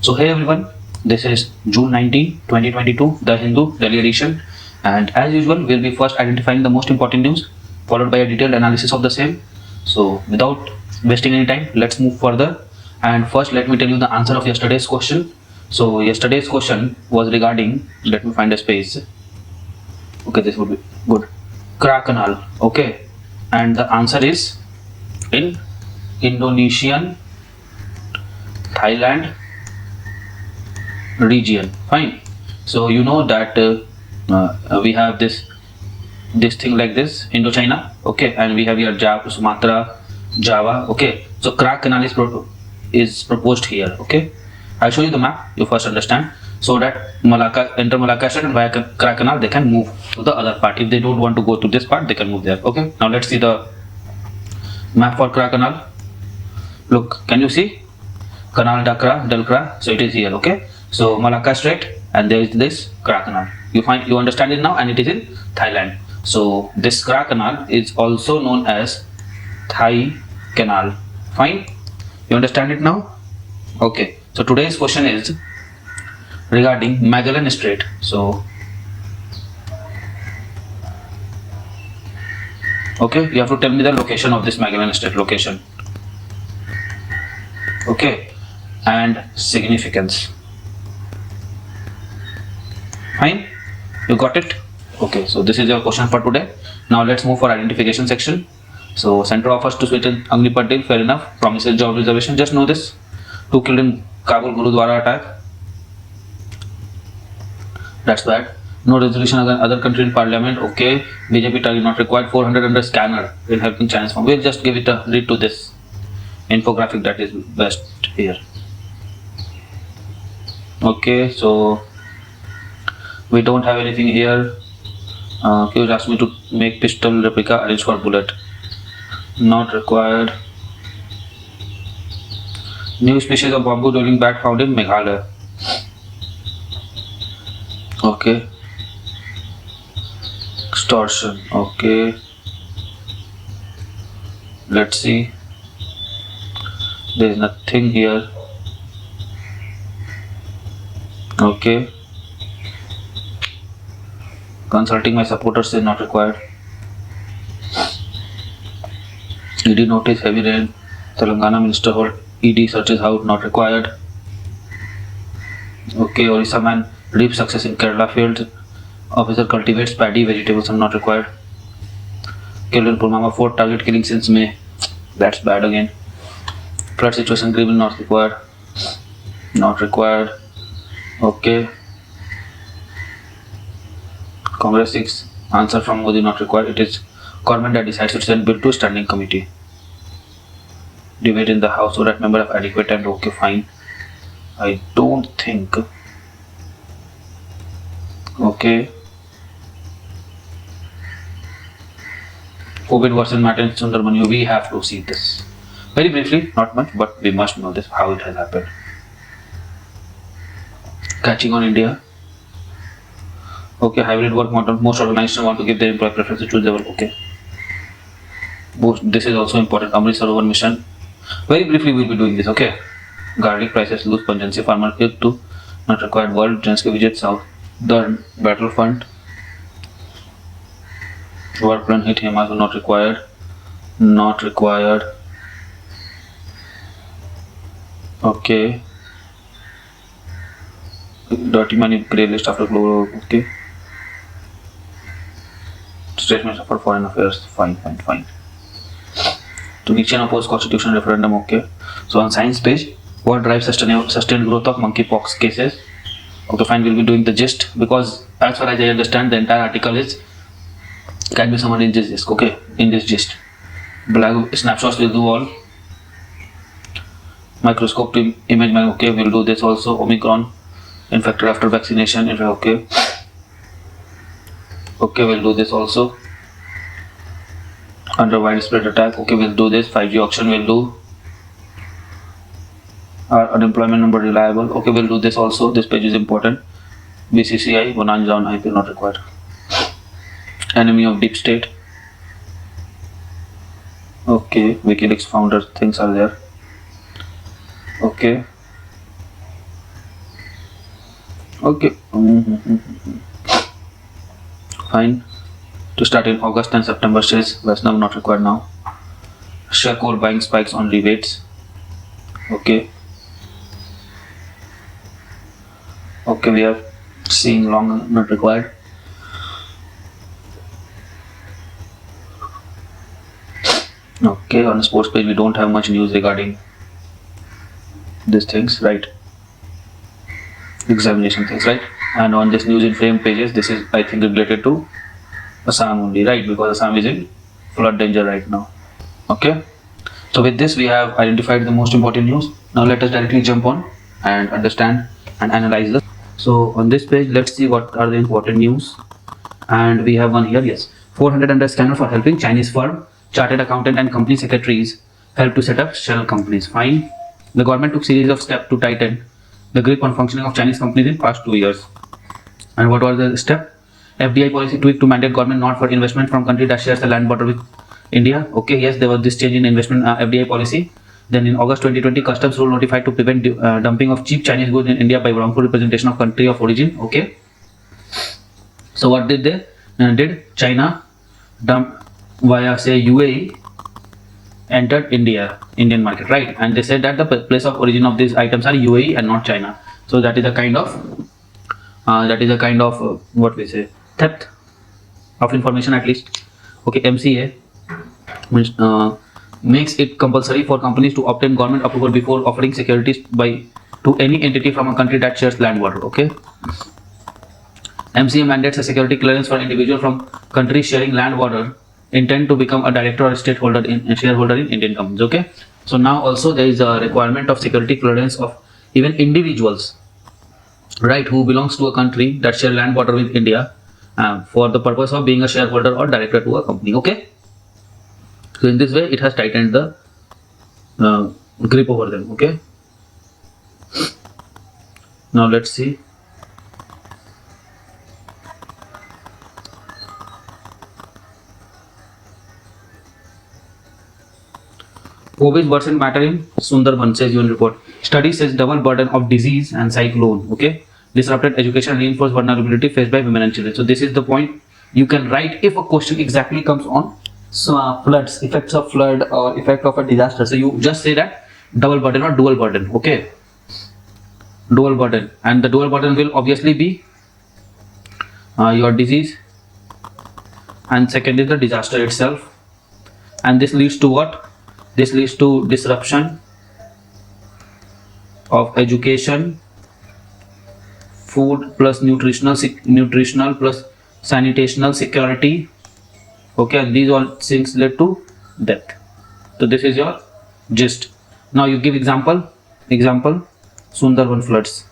So hey everyone, this is June 19, 2022, The Hindu Delhi edition, and as usual we'll be first identifying the most important news followed by a detailed analysis of the same. So without wasting any time, let's move further, and first let me tell you the answer of yesterday's question. So yesterday's question was regarding, let me find a space. Okay, this would be good. Kra Canal, okay, and the answer is in Indonesian Thailand region. Fine. So you know that we have this thing like this, Indochina, okay, and we have here Sumatra, Java, okay. So Kra Canal is proposed here, okay. I'll show you the map, you first understand, so that Malacca, enter Malacca Strait, and via Kra Canal they can move to the other part. If they don't want to go to this part, they can move there, okay. Now let's see the map for Kra Canal. Look, can you see Canal Dakra, Delkra? So it is here, okay. So Malacca Strait, and there is this Kra Canal. You understand it now, and it is in Thailand. So this Kra Canal is also known as Thai Canal. Fine, you understand it now? Okay. So today's question is regarding Magellan Strait. So okay, you have to tell me the location of this Magellan Strait, location, okay, and significance. Fine, you got it? Okay, so this is your question for today. Now let's move for identification section. So center offers to Sultan Agnipatil, fair enough, promises job reservation. Just know this: 2 killed in Kabul Gurudwara attack. That's bad. No resolution against other country in parliament. Okay, BJP target not required. 400 under scanner in helping Chinese farm. We'll just give it a read to this infographic that is best here. Okay, so we don't have anything here. He asked me to make pistol replica, arrange for bullet. Not required. New species of bamboo rolling bat found in Meghalaya. Okay. Extortion. Okay. Let's see. There is nothing here. Okay. Consulting my supporters is not required. ED notice heavy rain. Telangana minister hold ED searches house not required. Okay, Orissa man reap success in Kerala field. Officer cultivates paddy vegetables are not required. Killed in Pulwama Fort, target killing since May. That's bad again. Flood situation grievance not required. Not required. Okay. Congress 6 answer from Modi not required. It is government that decides to send bill to standing committee. Debate in the house so that member of adequate and okay, fine. I don't think. Okay. COVID worsen matter in Sunderland. We have to see this. Very briefly, not much, but we must know this, how it has happened. Catching on India. Okay, hybrid work model. Most organizations want to give their employee preference to choose their work. Okay. This is also important. Amritsar Rover mission. Very briefly, we'll be doing this. Okay. Garlic prices lose pungency. Farmer killed to not required. World Jenske Vijay South. The battlefront. War plan hit him also not required. Not required. Okay. Dirty money grey list after global. Okay. Statement for foreign affairs. Fine. To Nixon oppose constitution referendum. Okay. So on science page, what drives sustained growth of monkeypox cases? Okay, fine. We'll be doing the gist, because as far as I understand, the entire article can be summarized in this gist. Okay, in this gist, black snapshots will do all. Microscope to image. Okay, we'll do this also. Omicron infected after vaccination. Okay. Okay, we'll do this also. Under widespread attack. Okay, we'll do this. 5G auction we'll do. Our unemployment number reliable. Okay, we'll do this also. This page is important. BCCI, Bonanza on IP not required. Enemy of deep state. Okay, WikiLeaks founder things are there. Okay. Okay. Fine. To start in August and September sales, Vaishnav not required now. Share core buying spikes on rebates. Okay. Okay, we are seeing long not required. Okay, on the sports page we don't have much news regarding these things, right? Examination things, right? And on this news in frame pages, this is I think related to Assam only, right? Because Assam is in flood danger right now. Okay. So with this we have identified the most important news. Now let us directly jump on and understand and analyze this. So on this page, let's see what are the important news. And we have one here, yes. 400 under scanner for helping Chinese firm, chartered accountant and company secretaries help to set up shell companies. Fine. The government took series of steps to tighten the grip on functioning of Chinese companies in past 2 years. And what was the step? FDI policy tweak to mandate government not for investment from country that shares the land border with India. Okay, yes, there was this change in investment FDI policy. Then in August 2020, customs rule notified to prevent dumping of cheap Chinese goods in India by wrongful representation of country of origin. Okay. So what did they did? China dump via say UAE entered Indian market, right? And they said that the place of origin of these items are UAE and not China. So that is a kind of what we say theft of information at least. Okay, MCA which makes it compulsory for companies to obtain government approval before offering securities to any entity from a country that shares land border. Okay. MCA mandates a security clearance for individual from countries sharing land border intend to become a director or shareholder in Indian companies. Okay. So now also there is a requirement of security clearance of even individuals, right, who belongs to a country that share land border with India for the purpose of being a shareholder or director to a company. Okay. So in this way, it has tightened the grip over them. Okay. Now let's see. COVID worsened matter in Sunderland, says UN report. Study says double burden of disease and cyclone. Okay. Disrupted education, reinforced vulnerability faced by women and children. So this is the point you can write if a question exactly comes on floods, effects of flood or effect of a disaster. So you just say that double burden or dual burden. Okay. Dual burden, and the dual burden will obviously be your disease, and second is the disaster itself. And this leads to what? This leads to disruption of education, food plus nutritional plus sanitational security. Okay, and these all things led to death. So this is your gist. Now you give example Sunderland floods.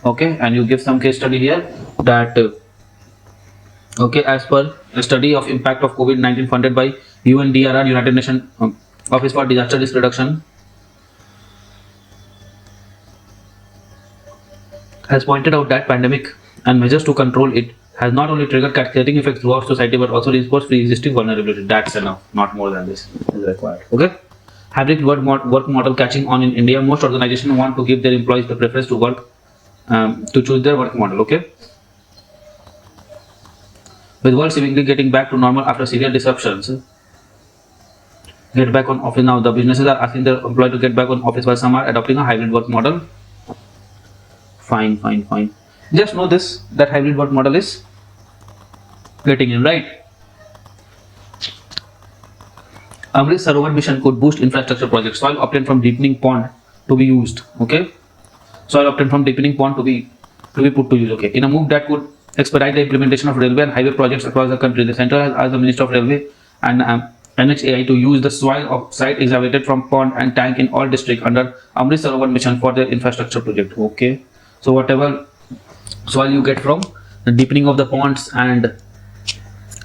Okay, and you give some case study here that okay, as per a study of impact of COVID-19 funded by UNDRR, United Nations Office for Disaster Risk Reduction, has pointed out that pandemic and measures to control it has not only triggered cascading effects throughout society but also reinforced pre-existing vulnerability. That's enough. Not more than this is required. Okay. Hybrid work model catching on in India. Most organizations want to give their employees the preference to work to choose their work model. Okay. With world seemingly getting back to normal after severe disruptions, get back on office now. The businesses are asking their employees to get back on office while some are adopting a hybrid work model. Fine. Just know this, that hybrid work model is getting in, right? Amrit Sarovar mission could boost infrastructure projects. Soil obtained from deepening pond to be used. Okay, soil obtained from deepening pond to be put to use. Okay, in a move that could expedite the implementation of railway and highway projects across the country, the centre has asked the Minister of Railway and NHAI to use the soil of site excavated from pond and tank in all districts under Amrit Sarovar mission for their infrastructure project. Okay, so whatever soil you get from the deepening of the ponds and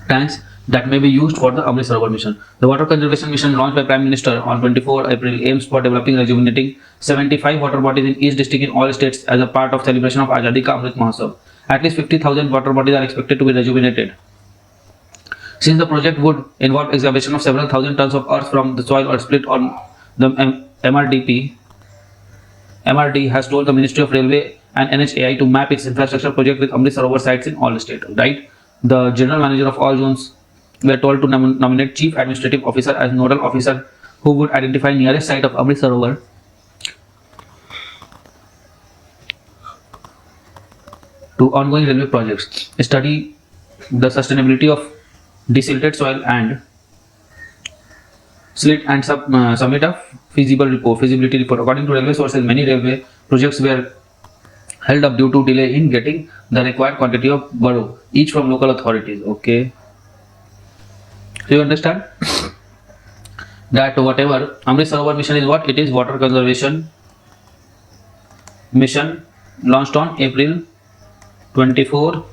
tanks, that may be used for the Amrit Sarovar mission. The water conservation mission launched by Prime Minister on 24 April aims for developing rejuvenating 75 water bodies in each district in all states as a part of celebration of Azadi Ka Amrit Mahotsav. At least 50,000 water bodies are expected to be rejuvenated. Since the project would involve excavation of several thousand tons of earth from the soil or split on the MRDP, MRD has told the Ministry of Railway and NHAI to map its infrastructure project with Amrit Sarovar sites in all states, right? The general manager of all zones were told to nominate chief administrative officer as nodal officer who would identify nearest site of Amrit Sarovar to ongoing railway projects, study the sustainability of desilted soil and slit and submit a feasibility report. According to railway sources, many railway projects were held up due to delay in getting the required quantity of borough, each from local authorities. Okay, so you understand that whatever Amrit Sarovar mission is, what it is, water conservation mission launched on April 24,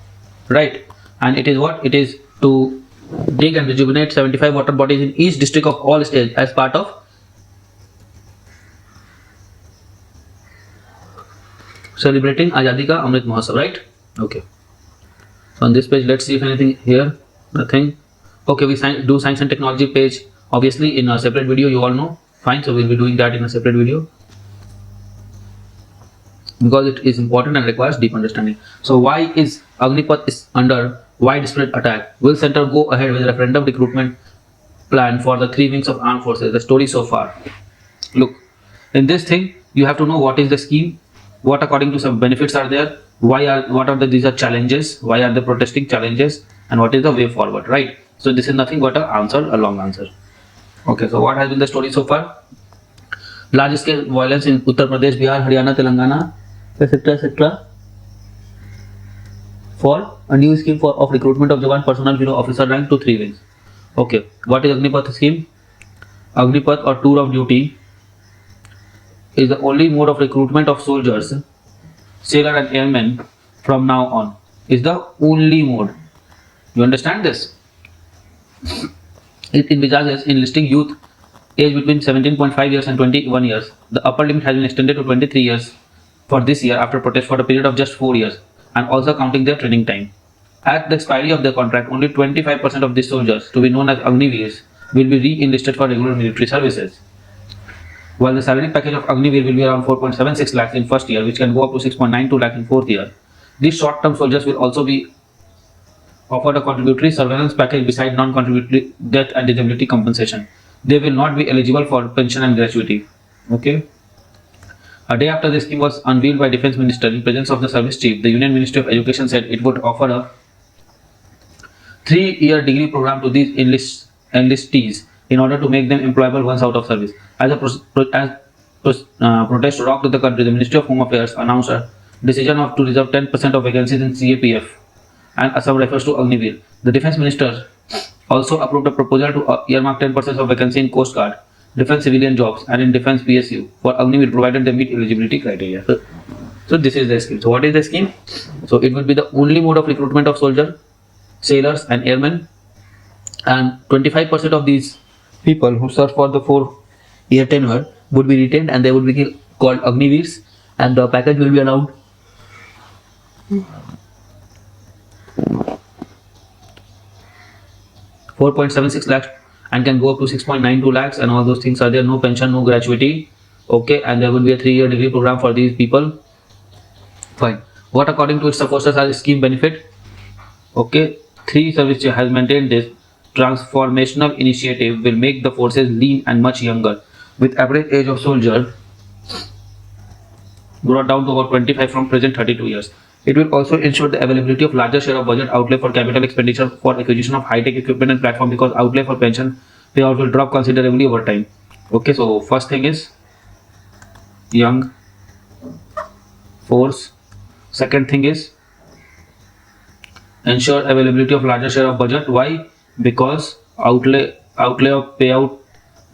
right? And it is what it is to dig and rejuvenate 75 water bodies in each district of all states as part of celebrating Azadi Ka Amrit Mahotsav, right? Okay. So on this page, let's see if anything here. Nothing. Okay, we do science and technology page obviously in a separate video. You all know. Fine. So we'll be doing that in a separate video because it is important and requires deep understanding. So why is Agnipath is under widespread attack? Will center go ahead with referendum recruitment plan for the 3 wings of armed forces? The story so far. Look, in this thing you have to know what is the scheme, what according to some benefits are there, what are these are challenges, why are they protesting challenges, and what is the way forward, right? So this is nothing but a long answer. Okay, so what has been the story so far? Large scale violence in Uttar Pradesh, Bihar, Haryana, Telangana, etc. for a new scheme of recruitment of Jawan personnel below officer rank to 3 wings. Okay, what is Agnipath scheme? Agnipath or tour of duty is the only mode of recruitment of soldiers, sailor and airmen from now on. Is the only mode. You understand this? It envisages enlisting youth aged between 17.5 years and 21 years. The upper limit has been extended to 23 years for this year after protest for a period of just 4 years, and also counting their training time. At the expiry of their contract, only 25% of these soldiers, to be known as Agniveers, will be re-enlisted for regular military services. While the salary package of Agniveer will be around 4.76 lakhs in first year, which can go up to 6.92 lakh in fourth year. These short-term soldiers will also be offered a contributory surveillance package beside non-contributory death and disability compensation. They will not be eligible for pension and gratuity. Okay. A day after the scheme was unveiled by Defence Minister in presence of the Service Chief, the Union Ministry of Education said it would offer a 3-year degree program to these enlistees in order to make them employable once out of service. As protest rocked the country, the Ministry of Home Affairs announced a decision to reserve 10% of vacancies in CAPF and Assam refers to Agniveer. The Defence Minister also approved a proposal to earmark 10% of vacancy in Coast Guard, Defence civilian jobs and in Defence PSU for Agniveer provided they meet eligibility criteria. So this is the scheme. So what is the scheme? So it will be the only mode of recruitment of soldiers, sailors and airmen, and 25% of these people who serve for the 4-year tenure would be retained and they would be called Agniveers, and the package will be around 4.76 lakhs and can go up to 6.92 lakhs, and all those things are there. No pension, no gratuity. Okay, and there will be a 3-year degree program for these people. Fine. What according to its supporters are the scheme benefit? Okay, 3 Service has maintained this transformational initiative will make the forces lean and much younger, with average age of soldier brought down to about 25 from present 32 years. It will also ensure the availability of larger share of budget outlay for capital expenditure for acquisition of high-tech equipment and platform, because outlay for pension payout will drop considerably over time. Okay, so first thing is young force. Second thing is ensure availability of larger share of budget. Why? Because outlay of payout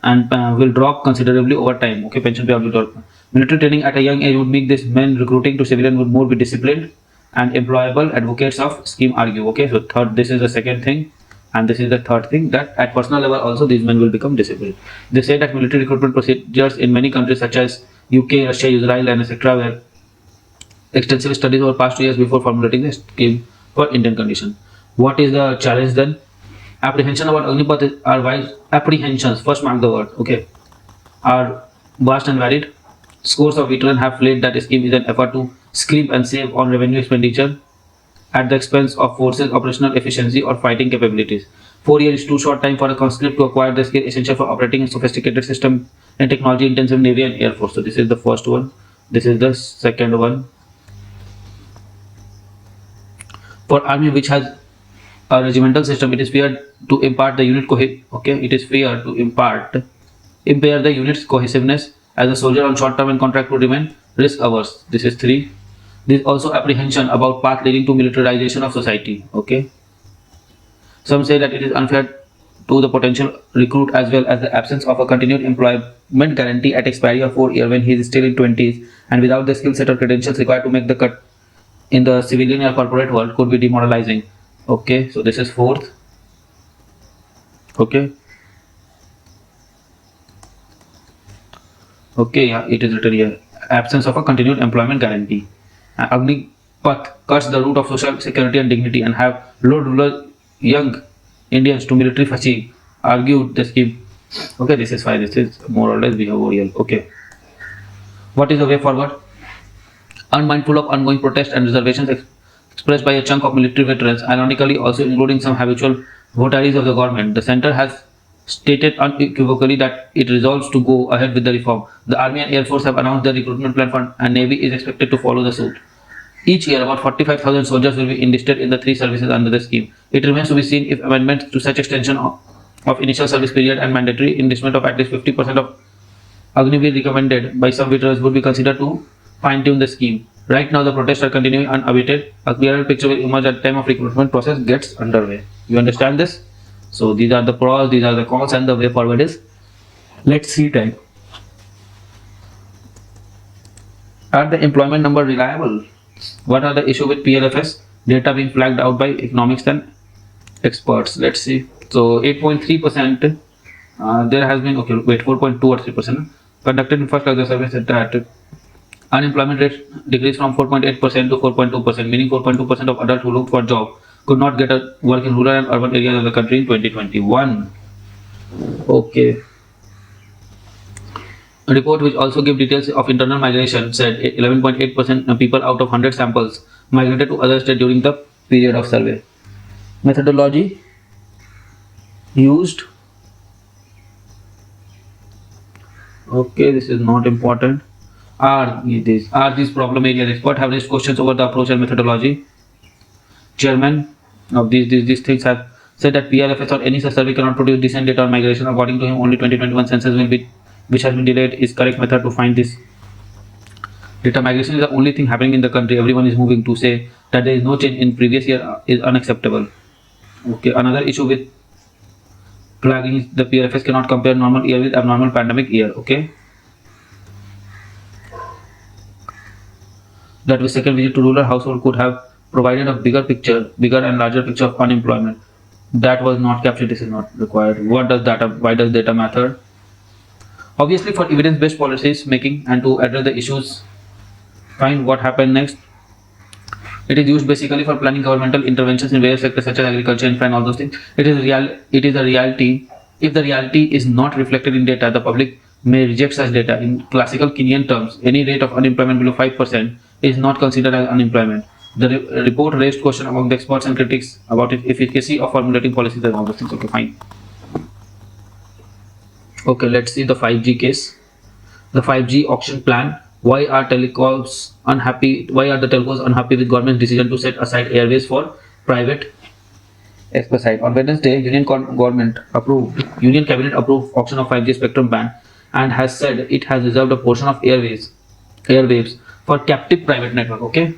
and will drop considerably over time. Okay, pension payout will drop. Military training at a young age would make this men recruiting to civilian would more be disciplined and employable, advocates of scheme argue. Okay, so this is the second thing, and this is the third thing, that at personal level also these men will become disciplined. They say that military recruitment procedures in many countries such as UK, Russia, Israel and etc. were extensive studies over past 2 years before formulating the scheme for Indian condition. What is the challenge then? Apprehension about Agnipath are wide. Apprehensions, first mark the word, okay, are vast and varied. Scores of veterans have flagged that scheme is an effort to scrimp and save on revenue expenditure at the expense of forces' operational efficiency or fighting capabilities. 4 years is too short time for a conscript to acquire the skill essential for operating a sophisticated system and technology-intensive Navy and Air Force. So this is the first one. This is the second one. For Army, which has a regimental system, it is fair to impart the unit it is fair to impair the unit's cohesiveness, as a soldier on short term and contract would remain risk averse. This is 3. There is also apprehension about path leading to militarization of society. Okay. Some say that it is unfair to the potential recruit, as well as the absence of a continued employment guarantee at expiry of 4 years when he is still in 20s and without the skill set or credentials required to make the cut in the civilian or corporate world could be demoralizing. Okay, so this is 4th. Okay. Okay, yeah, it is written here. Absence of a continued employment guarantee. Agnipath cuts the root of social security and dignity and have lured rural young Indians to military fatigue, argued the scheme. Okay, this is fine. This is more or less behavioral. Okay. What is the way forward? Unmindful of ongoing protests and reservations expressed by a chunk of military veterans, ironically also including some habitual votaries of the government, the centre has stated unequivocally that it resolves to go ahead with the reform. The Army and Air Force have announced their recruitment plan for, and Navy is expected to follow the suit. Each year, about 45,000 soldiers will be enlisted in the 3 services under the scheme. It remains to be seen if amendments to such extension of initial service period and mandatory enlistment of at least 50% of Agniveer recommended by some veterans would be considered to fine-tune the scheme. Right now, the protests are continuing unabated. A clearer picture will emerge at the time of recruitment process gets underway. You understand this? So these are the pros, these are the cons, and the way forward is let's see time. Are the employment number reliable? What are the issue with PLFS? Data being flagged out by economics and experts. Let's see. So 8.3%. There has been 4.2 or 3% conducted in first class survey said that unemployment rate decreased from 4.8% to 4.2%, meaning 4.2% of adults who looked for a job could not get a work in rural and urban areas of the country in 2021. Okay. A report which also gave details of internal migration said 11.8% people out of 100 samples migrated to other states during the period of survey. Methodology used. Okay, this is not important. Are these problem areas? Experts have raised questions over the approach and methodology. Chairman of these things have said that PLFS or any such survey cannot produce decent data on migration. According to him, only 2021 census will be, which has been delayed, is correct method to find this data. Migration is the only thing happening in the country. Everyone is moving. To say that there is no change in previous year is unacceptable. Okay, another issue with flagging is the PLFS cannot compare normal year with abnormal pandemic year. Okay. That way, second visit to rural household could have provided a bigger and larger picture of unemployment. That was not captured. This is not required. Why does data matter? Obviously, for evidence-based policies making and to address the issues, find what happened next. It is used basically for planning governmental interventions in various sectors such as agriculture, infra, and all those things. It is a reality. If the reality is not reflected in data, the public may reject such data. In classical Kenyan terms, any rate of unemployment below 5% is not considered as unemployment. The report raised question among the experts and critics about its efficacy of formulating policies and all those things. Okay, fine. Okay, let's see the 5G case. The 5G auction plan. Why are the telcos unhappy with government's decision to set aside airways for private exercise? On Wednesday, Union Cabinet approved auction of 5G spectrum band and has said it has reserved a portion of airwaves for captive private network. Okay.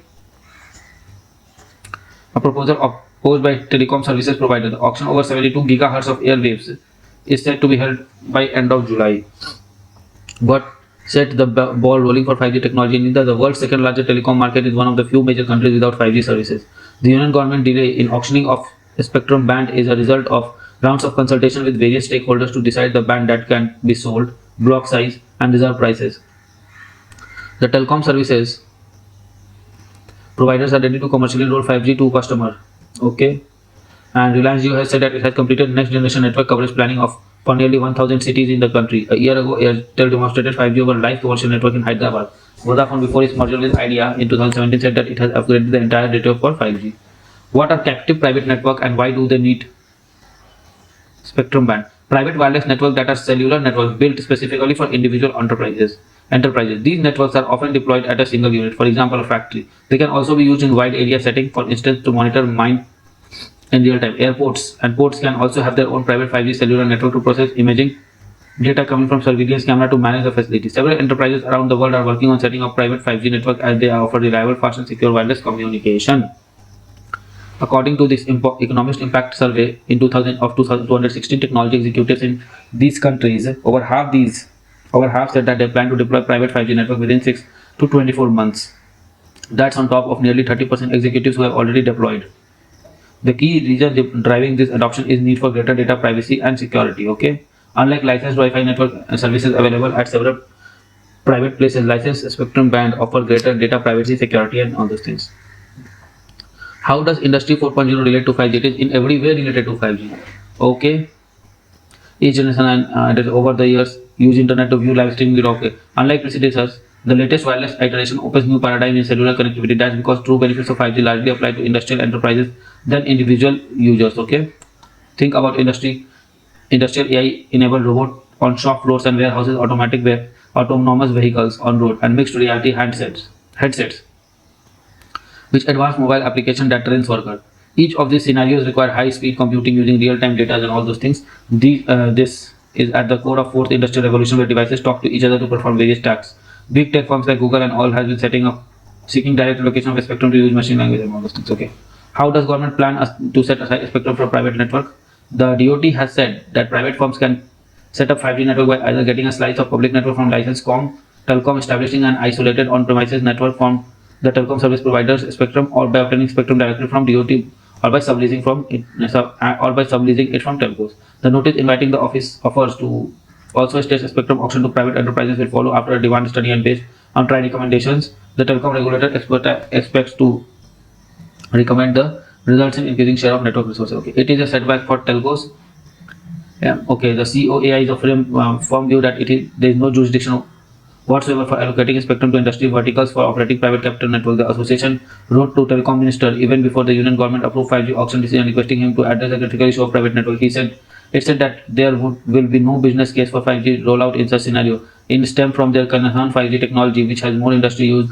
A proposal opposed by telecom services provider. The auction over 72 gigahertz of airwaves is set to be held by end of July. But set the ball rolling for 5G technology in India. The world's second largest telecom market is one of the few major countries without 5G services. The Union government delay in auctioning of a spectrum band is a result of rounds of consultation with various stakeholders to decide the band that can be sold, block size, and reserve prices. The telecom services providers are ready to commercially roll 5G to customer. Okay. And Reliance Jio has said that it has completed next generation network coverage planning of for nearly 1,000 cities in the country. A year ago, Airtel demonstrated 5G over live commercial network in Hyderabad. Vodafone, before its merger with Idea in 2017, said that it has upgraded the entire network for 5G. What are captive private network and why do they need spectrum band? Private wireless networks that are cellular networks built specifically for individual enterprises. These networks are often deployed at a single unit, for example, a factory. They can also be used in wide area setting, for instance, to monitor mine in real time. Airports and ports can also have their own private 5G cellular network to process imaging data coming from surveillance camera to manage the facility. Several enterprises around the world are working on setting up private 5G network as they offer reliable, fast and secure wireless communication. According to this Economist Impact Survey in 216 technology executives in these countries, over half said that they plan to deploy private 5G network within 6 to 24 months. That's on top of nearly 30% executives who have already deployed. The key reason driving this adoption is need for greater data privacy and security. Okay, unlike licensed Wi-Fi network services available at several private places, licensed spectrum band offer greater data privacy, security, and all those things. How does Industry 4.0 relate to 5G? It is in every way related to 5G. Okay, each generation and over the years use internet to view live streaming video. Okay, unlike predecessors, the latest wireless iteration opens new paradigm in cellular connectivity. That's because true benefits of 5G largely apply to industrial enterprises than individual users. Okay, think about industrial AI enabled robot on shop floors and warehouses, autonomous vehicles on road, and mixed reality headsets, which advanced mobile application that trains worker. Each of these scenarios require high-speed computing using real-time data and all those things. This is at the core of fourth industrial revolution, where devices talk to each other to perform various tasks. Big tech firms like Google and all has been seeking direct allocation of a spectrum to use machine language and all those things. Okay, how does government plan to set aside a spectrum for private network? The DOT has said that private firms can set up 5G network by either getting a slice of public network from licensed telecom, establishing an isolated on-premises network from the telecom service provider's spectrum, or by obtaining spectrum directly from DOT, or by subleasing it from telcos. The notice inviting the office offers to also stage a spectrum auction to private enterprises will follow after a demand study, and based on trial recommendations, the telecom regulator expects to recommend the results in increasing share of network resources. Okay, it is a setback for telcos. Yeah. Okay, the COAI is a firm view that there is no jurisdiction whatsoever for allocating spectrum to industry verticals for operating private capital network. The association wrote to telecom minister even before the union government approved 5G auction decision, requesting him to address the critical issue of private network. It said that there will be no business case for 5G rollout in such scenario. It stemmed from their concern 5G technology, which has more industry use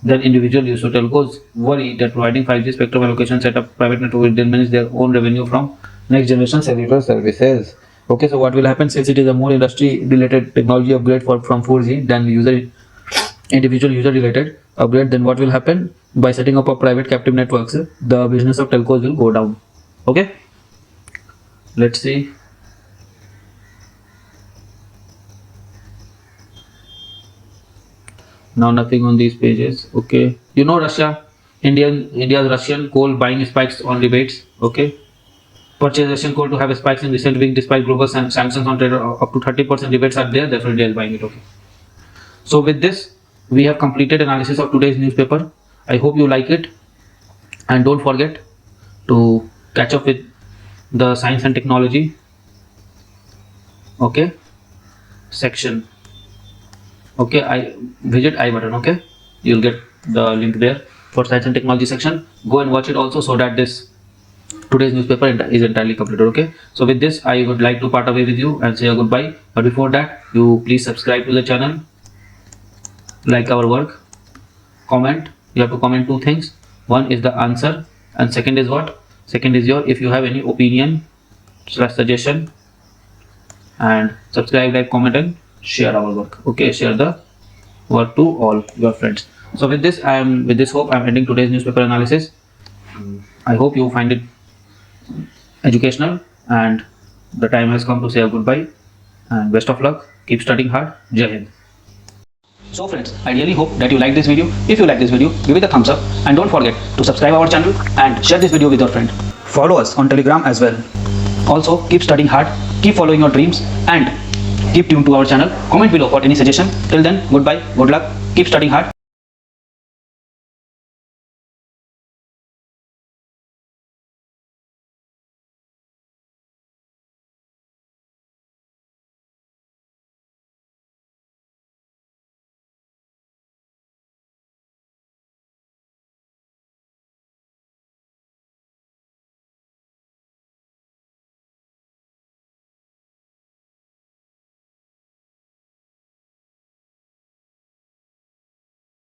than individual use. So telcos worry that providing 5G spectrum allocation set up private network will diminish their own revenue from next generation cellular services. Okay, so what will happen, since it is a more industry related technology upgrade from 4G than individual user related upgrade, then what will happen, by setting up a private captive networks, the business of telcos will go down. Okay, let's see. Now nothing on these pages. Okay, you know India's Russian coal buying spikes on debates. Okay, purchase Russian coal to have spikes in recent week despite global sanctions on trade. Up to 30% debates are there. Therefore, India is buying it. Okay. So with this, we have completed analysis of today's newspaper. I hope you like it, and don't forget to catch up with the science and technology. Okay, section. Okay, I visit I button. Okay, you'll get the link there for science and technology section. Go and watch it also, so that today's newspaper is entirely completed. Okay, so with this, I would like to part away with you and say a goodbye. But before that, you please subscribe to the channel, like our work, comment. You have to comment two things. One is the answer, and second is what? Second is if you have any opinion / suggestion, and subscribe, like, comment, and share our work. Okay, share the work to all your friends. So with this hope I'm ending today's newspaper analysis. I hope you find it educational, and the time has come to say a goodbye, and best of luck. Keep studying hard. Jai Hind. So friends, I really hope that you like this video. If you like this video, give it a thumbs up, and don't forget to subscribe our channel and share this video with your friend. Follow us on Telegram as well. Also, keep studying hard, keep following your dreams, and keep tuned to our channel. Comment below for any suggestion. Till then, goodbye, good luck, keep studying hard.